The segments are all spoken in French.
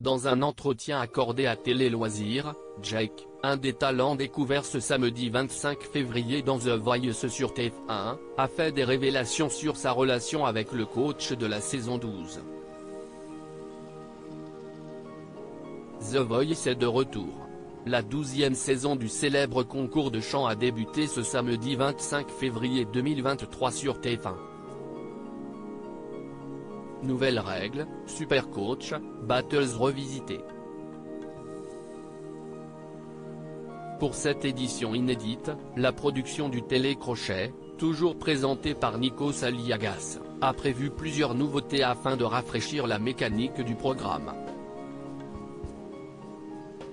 Dans un entretien accordé à Télé Loisirs, Jake, un des talents découverts ce samedi 25 février dans The Voice sur TF1, a fait des révélations sur sa relation avec le coach de la saison 12. The Voice est de retour. La 12e saison du célèbre concours de chant a débuté ce samedi 25 février 2023 sur TF1. Nouvelles règles, super coach, battles revisités. Pour cette édition inédite, la production du télécrochet, toujours présentée par Nikos Aliagas, a prévu plusieurs nouveautés afin de rafraîchir la mécanique du programme.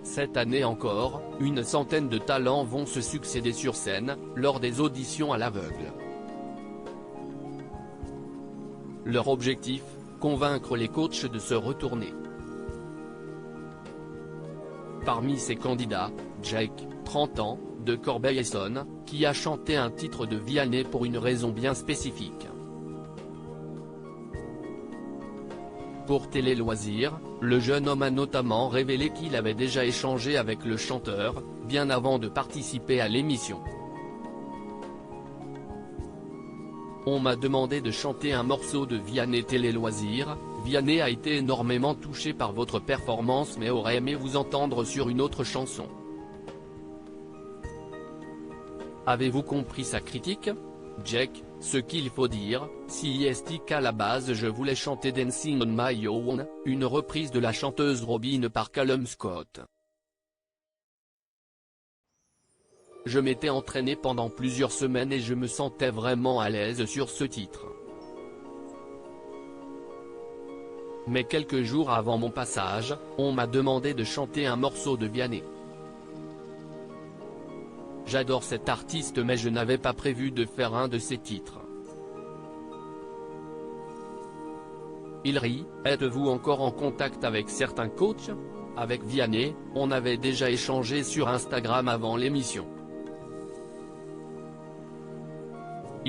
Cette année encore, une centaine de talents vont se succéder sur scène, lors des auditions à l'aveugle. Leur objectif, convaincre les coachs de se retourner. Parmi ces candidats, Jake, 30 ans, de Corbeil-Essonnes, qui a chanté un titre de Vianney pour une raison bien spécifique. Pour Télé Loisirs, le jeune homme a notamment révélé qu'il avait déjà échangé avec le chanteur, bien avant de participer à l'émission. On m'a demandé de chanter un morceau de Vianney Télé Loisirs. Vianney a été énormément touché par votre performance mais aurait aimé vous entendre sur une autre chanson. Avez-vous compris sa critique? Jake, ce qu'il faut dire, si qu'à la base je voulais chanter Dancing on My Own, une reprise de la chanteuse Robyn par Callum Scott. Je m'étais entraîné pendant plusieurs semaines et je me sentais vraiment à l'aise sur ce titre. Mais quelques jours avant mon passage, on m'a demandé de chanter un morceau de Vianney. J'adore cet artiste mais je n'avais pas prévu de faire un de ses titres. Il rit, êtes-vous encore en contact avec certains coachs? Avec Vianney, on avait déjà échangé sur Instagram avant l'émission.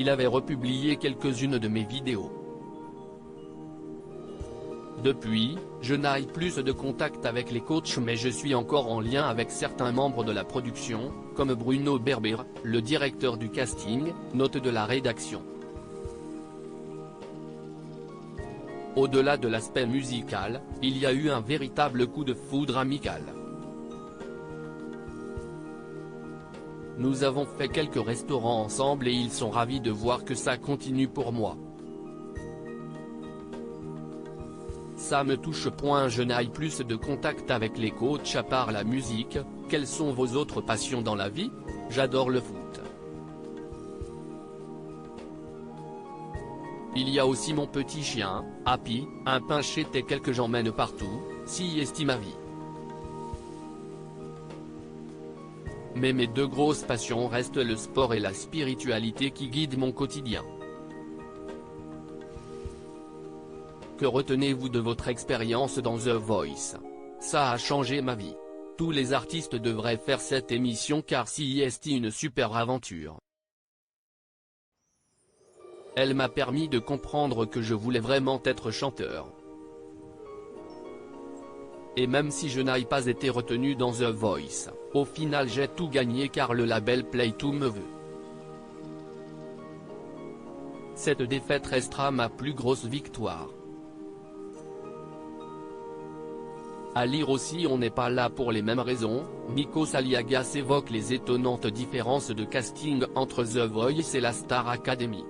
Il avait republié quelques-unes de mes vidéos. Depuis, je n'ai plus de contact avec les coachs mais je suis encore en lien avec certains membres de la production, comme Bruno Berber, le directeur du casting, note de la rédaction. Au-delà de l'aspect musical, il y a eu un véritable coup de foudre amical. Nous avons fait quelques restaurants ensemble et ils sont ravis de voir que ça continue pour moi. Ça me touche. Je n'ai plus de contact avec les coachs à part la musique. Quelles sont vos autres passions dans la vie? J'adore le foot. Il y a aussi mon petit chien, Happy, un pinchette et quelques j'emmène partout, si estime ma vie. Mais mes deux grosses passions restent le sport et la spiritualité qui guident mon quotidien. Que retenez-vous de votre expérience dans The Voice? Ça a changé ma vie. Tous les artistes devraient faire cette émission car c'est une super aventure. Elle m'a permis de comprendre que je voulais vraiment être chanteur. Et même si je n'ai pas été retenu dans The Voice, au final j'ai tout gagné car le label Play tout me veut. Cette défaite restera ma plus grosse victoire. À lire aussi on n'est pas là pour les mêmes raisons, Nikos Aliagas évoque les étonnantes différences de casting entre The Voice et la Star Academy.